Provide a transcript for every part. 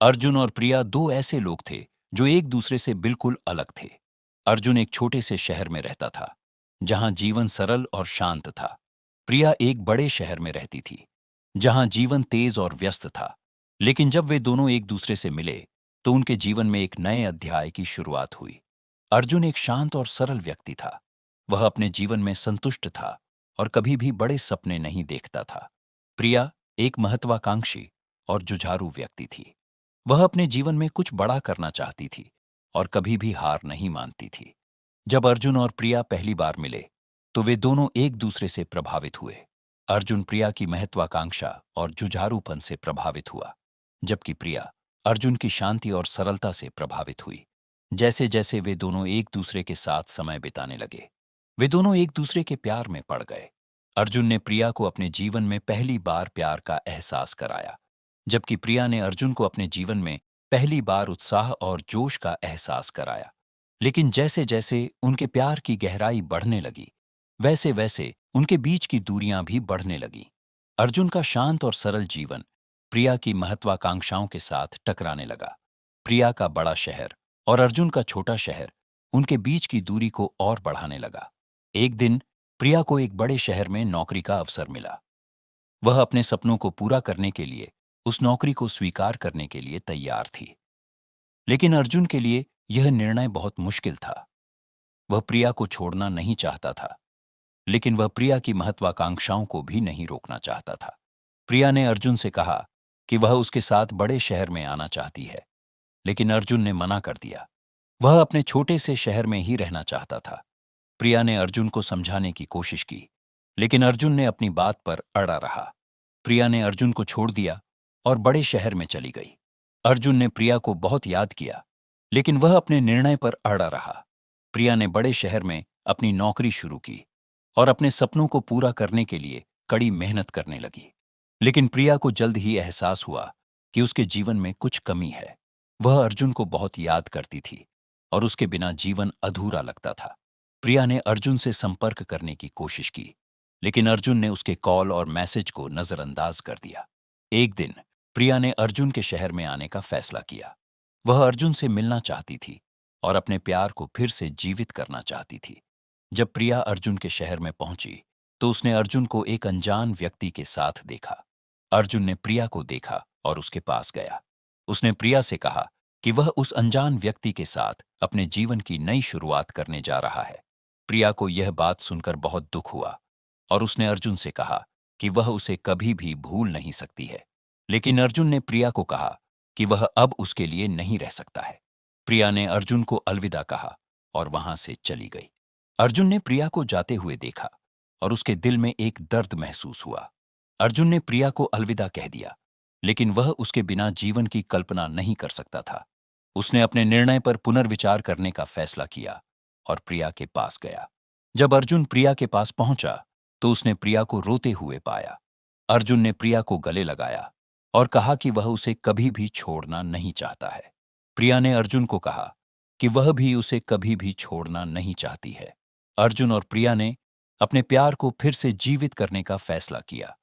अर्जुन और प्रिया दो ऐसे लोग थे जो एक दूसरे से बिल्कुल अलग थे। अर्जुन एक छोटे से शहर में रहता था, जहां जीवन सरल और शांत था। प्रिया एक बड़े शहर में रहती थी, जहां जीवन तेज और व्यस्त था। लेकिन जब वे दोनों एक दूसरे से मिले, तो उनके जीवन में एक नए अध्याय की शुरुआत हुई। अर्जुन एक शांत और सरल व्यक्ति था। वह अपने जीवन में संतुष्ट था और कभी भी बड़े सपने नहीं देखता था। प्रिया एक महत्वाकांक्षी और जुझारू व्यक्ति थी। वह अपने जीवन में कुछ बड़ा करना चाहती थी और कभी भी हार नहीं मानती थी। जब अर्जुन और प्रिया पहली बार मिले, तो वे दोनों एक दूसरे से प्रभावित हुए। अर्जुन प्रिया की महत्वाकांक्षा और जुझारूपन से प्रभावित हुआ, जबकि प्रिया अर्जुन की शांति और सरलता से प्रभावित हुई। जैसे जैसे वे दोनों एक दूसरे के साथ समय बिताने लगे, वे दोनों एक दूसरे के प्यार में पड़ गए। अर्जुन ने प्रिया को अपने जीवन में पहली बार प्यार का एहसास कराया, जबकि प्रिया ने अर्जुन को अपने जीवन में पहली बार उत्साह और जोश का एहसास कराया। लेकिन जैसे जैसे उनके प्यार की गहराई बढ़ने लगी, वैसे वैसे उनके बीच की दूरियां भी बढ़ने लगीं। अर्जुन का शांत और सरल जीवन प्रिया की महत्वाकांक्षाओं के साथ टकराने लगा। प्रिया का बड़ा शहर और अर्जुन का छोटा शहर उनके बीच की दूरी को और बढ़ाने लगा। एक दिन प्रिया को एक बड़े शहर में नौकरी का अवसर मिला। वह अपने सपनों को पूरा करने के लिए उस नौकरी को स्वीकार करने के लिए तैयार थी। लेकिन अर्जुन के लिए यह निर्णय बहुत मुश्किल था। वह प्रिया को छोड़ना नहीं चाहता था, लेकिन वह प्रिया की महत्वाकांक्षाओं को भी नहीं रोकना चाहता था। प्रिया ने अर्जुन से कहा कि वह उसके साथ बड़े शहर में आना चाहती है, लेकिन अर्जुन ने मना कर दिया। वह अपने छोटे से शहर में ही रहना चाहता था। प्रिया ने अर्जुन को समझाने की कोशिश की, लेकिन अर्जुन ने अपनी बात पर अड़ा रहा। प्रिया ने अर्जुन को छोड़ दिया और बड़े शहर में चली गई। अर्जुन ने प्रिया को बहुत याद किया, लेकिन वह अपने निर्णय पर अड़ा रहा। प्रिया ने बड़े शहर में अपनी नौकरी शुरू की और अपने सपनों को पूरा करने के लिए कड़ी मेहनत करने लगी। लेकिन प्रिया को जल्द ही एहसास हुआ कि उसके जीवन में कुछ कमी है। वह अर्जुन को बहुत याद करती थी और उसके बिना जीवन अधूरा लगता था। प्रिया ने अर्जुन से संपर्क करने की कोशिश की, लेकिन अर्जुन ने उसके कॉल और मैसेज को नजरअंदाज कर दिया। एक दिन प्रिया ने अर्जुन के शहर में आने का फैसला किया। वह अर्जुन से मिलना चाहती थी और अपने प्यार को फिर से जीवित करना चाहती थी। जब प्रिया अर्जुन के शहर में पहुंची, तो उसने अर्जुन को एक अनजान व्यक्ति के साथ देखा। अर्जुन ने प्रिया को देखा और उसके पास गया। उसने प्रिया से कहा कि वह उस अनजान व्यक्ति के साथ अपने जीवन की नई शुरुआत करने जा रहा है। प्रिया को यह बात सुनकर बहुत दुख हुआ और उसने अर्जुन से कहा कि वह उसे कभी भी भूल नहीं सकती है। लेकिन अर्जुन ने प्रिया को कहा कि वह अब उसके लिए नहीं रह सकता है। प्रिया ने अर्जुन को अलविदा कहा और वहां से चली गई। अर्जुन ने प्रिया को जाते हुए देखा और उसके दिल में एक दर्द महसूस हुआ। अर्जुन ने प्रिया को अलविदा कह दिया, लेकिन वह उसके बिना जीवन की कल्पना नहीं कर सकता था। उसने अपने निर्णय पर पुनर्विचार करने का फैसला किया और प्रिया के पास गया। जब अर्जुन प्रिया के पास पहुंचा, तो उसने प्रिया को रोते हुए पाया। अर्जुन ने प्रिया को गले लगाया और कहा कि वह उसे कभी भी छोड़ना नहीं चाहता है। प्रिया ने अर्जुन को कहा कि वह भी उसे कभी भी छोड़ना नहीं चाहती है। अर्जुन और प्रिया ने अपने प्यार को फिर से जीवित करने का फैसला किया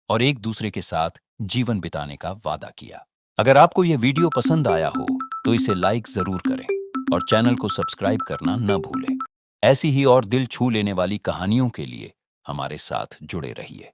और एक दूसरे के साथ जीवन बिताने का वादा किया। अगर आपको यह वीडियो पसंद आया हो, तो इसे लाइक जरूर करें और चैनल को सब्सक्राइब करना न भूलें। ऐसी ही और दिल छू लेने वाली कहानियों के लिए हमारे साथ जुड़े रहिए।